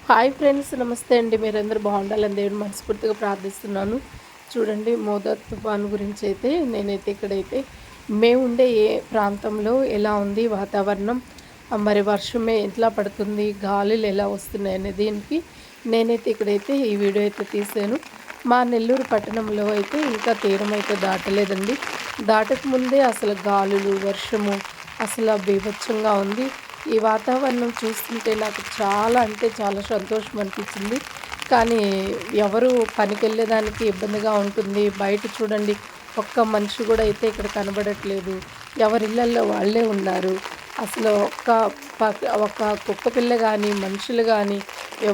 Hi friends, నమస్తే అండి. మీరందరూ బాగుండాలని దేవుని మనస్ఫూర్తిగా ప్రార్థిస్తున్నాను. చూడండి, మోదత్ తుఫాను గురించి అయితే నేనైతే ఇక్కడైతే మేము ఉండే ఏ ప్రాంతంలో ఎలా ఉంది వాతావరణం, మరి వర్షమే ఎట్లా పడుతుంది, గాలులు ఎలా వస్తున్నాయి అనే దీనికి నేనైతే ఇక్కడైతే ఈ వీడియో అయితే తీసాను. మా నెల్లూరు పట్టణంలో అయితే ఇంకా తీరం అయితే దాటలేదండి. దాటక ముందే అసలు గాలులు, వర్షము అసలు బీభత్సంగా ఉంది. ఈ వాతావరణం చూస్తుంటే నాకు చాలా అంటే చాలా సంతోషం అనిపించింది. కానీ ఎవరు పనికెళ్ళేదానికి ఇబ్బందిగా ఉంటుంది. బయట చూడండి, ఒక్క మనిషి కూడా అయితే ఇక్కడ కనబడట్లేదు. ఎవరిళ్ళల్లో వాళ్ళే ఉన్నారు. అసలు ఒక కుక్క పిల్ల కానీ, మనుషులు కానీ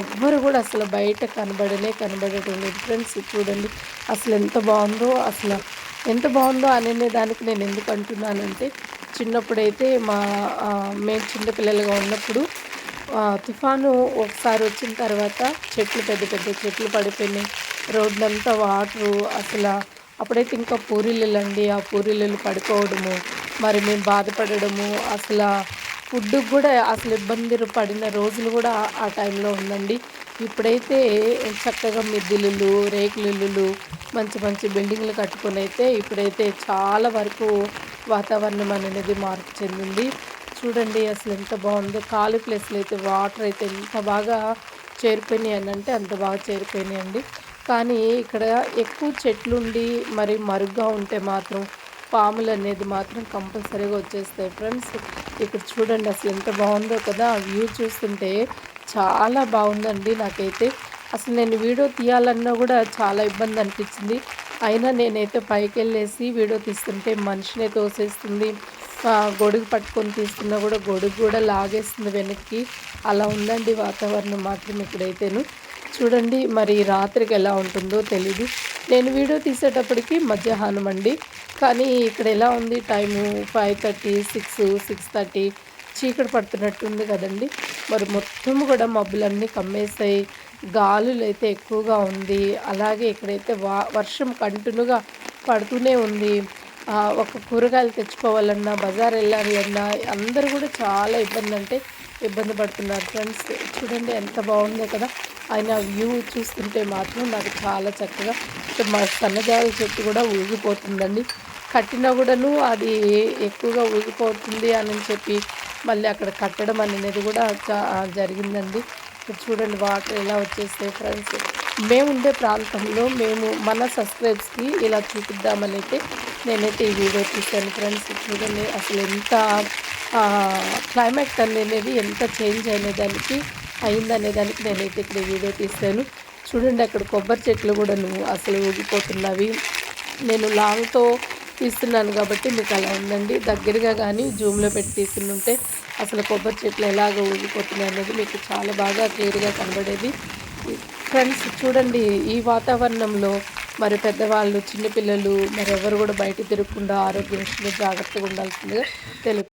ఎవ్వరు కూడా అసలు బయట కనబడటం లేదు ఫ్రెండ్స్. చూడండి అసలు ఎంత బాగుందో అనే దానికి నేను ఎందుకు అంటున్నానంటే, చిన్నప్పుడైతే మేము చిన్న పిల్లలుగా ఉన్నప్పుడు తుఫాను ఒకసారి వచ్చిన తర్వాత పెద్ద పెద్ద చెట్లు పడిపోయినాయి. రోడ్లంతా వాటరు. అప్పుడైతే ఇంకా పూరిళ్ళండి. ఆ పూరిళ్ళు పడిపోవడము, మరి మేము బాధపడము, ఫుడ్‌కి కూడా ఇబ్బంది పడిన రోజులు కూడా ఆ టైంలో ఉందండి. ఇప్పుడైతే చక్కగా మిద్దెలిల్లు, రేకులిల్లులు, మంచి మంచి బిల్డింగ్‌లు కట్టుకొనైతే ఇప్పుడైతే చాలా వరకు వాతావరణం అనేది మార్పు చెందింది. చూడండి అసలు ఎంత బాగుందో. ఖాళీ ప్లేస్‌లో అయితే వాటర్ అయితే ఎంత బాగా చేరిపోయినాయి అనంటే అంత బాగా చేరిపోయినాయండి. కానీ ఇక్కడ ఎక్కువ చెట్లుండి మరి మరుగ్గా ఉంటే మాత్రం పాములు అనేది మాత్రం కంపల్సరీగా వచ్చేస్తాయి ఫ్రెండ్స్. ఇక్కడ చూడండి అసలు ఎంత బాగుందో కదా. ఆ వ్యూ చూస్తుంటే చాలా బాగుందండి నాకైతే. అసలు నేను వీడియో తీయాలన్నా కూడా చాలా ఇబ్బంది అనిపించింది. అయినా నేనైతే పైకెళ్ళేసి వీడియో తీస్తుంటే మనిషినే తోసేస్తుంది. గొడుగు పట్టుకొని తీస్తున్నా కూడా గొడుగు కూడా లాగేస్తుంది వెనక్కి. అలా ఉందండి వాతావరణం మాత్రం ఇక్కడైతేను. చూడండి మరి రాత్రికి ఎలా ఉంటుందో తెలీదు. నేను వీడియో తీసేటప్పటికి మధ్యాహ్నం అండి. కానీ ఇక్కడ ఎలా ఉంది టైము 5:30, 6, 6:30 చీకటి పడుతున్నట్టుంది కదండి. మరి మొత్తం కూడా మబ్బులన్నీ కమ్మేసాయి. గాలులైతే ఎక్కువగా ఉంది. అలాగే ఇక్కడైతే వర్షం కంటిన్యూగా పడుతూనే ఉంది. ఒక కూరగాయలు తెచ్చుకోవాలన్నా, బజార్ వెళ్ళాలి అన్నా అందరూ కూడా చాలా ఇబ్బంది పడుతున్నారు ఫ్రెండ్స్. చూడండి ఎంత బాగుందో కదా. ఆయన వ్యూ చూస్తుంటే మాత్రం నాకు చాలా చక్కగా మా సన్నజాజి చెట్టు కూడా ఊగిపోతుందండి. కట్టినా కూడాను అది ఎక్కువగా ఊగిపోతుంది అని చెప్పి మళ్ళీ అక్కడ కట్టడం అనేది కూడా జరిగిందండి. చూడండి వాటర్ ఎలా వచ్చేస్తాయి ఫ్రెండ్స్. మేము ఉండే ప్రాంతంలో మన సబ్స్క్రైబ్స్కి ఇలా చూపిద్దామని అయితే నేనైతే ఈ వీడియో తీశాను ఫ్రెండ్స్. చూడండి అసలు ఎంత క్లైమేట్ అనేది ఎంత చేంజ్ అయిందనే దానికి నేనైతే ఇక్కడ వీడియో తీశాను. చూడండి అక్కడ కొబ్బరి చెట్లు కూడా అసలు ఊగిపోతున్నవి. నేను లాంగ్తో తీస్తున్నాను కాబట్టి మీకు అలా ఉందండి. దగ్గరగా కానీ జూమ్లో పెట్టి తీస్తుంటే అసలు కొబ్బరి చెట్లు ఎలాగ ఊగిపోతున్నాయి అనేది మీకు చాలా బాగా క్లియర్గా కనబడేది ఫ్రెండ్స్. చూడండి ఈ వాతావరణంలో మరి పెద్దవాళ్ళు, చిన్నపిల్లలు మరి ఎవరు కూడా బయట తిరగకుండా ఆరోగ్య విషయంలో జాగ్రత్తగా ఉండాల్సిందిగా తెలుపు.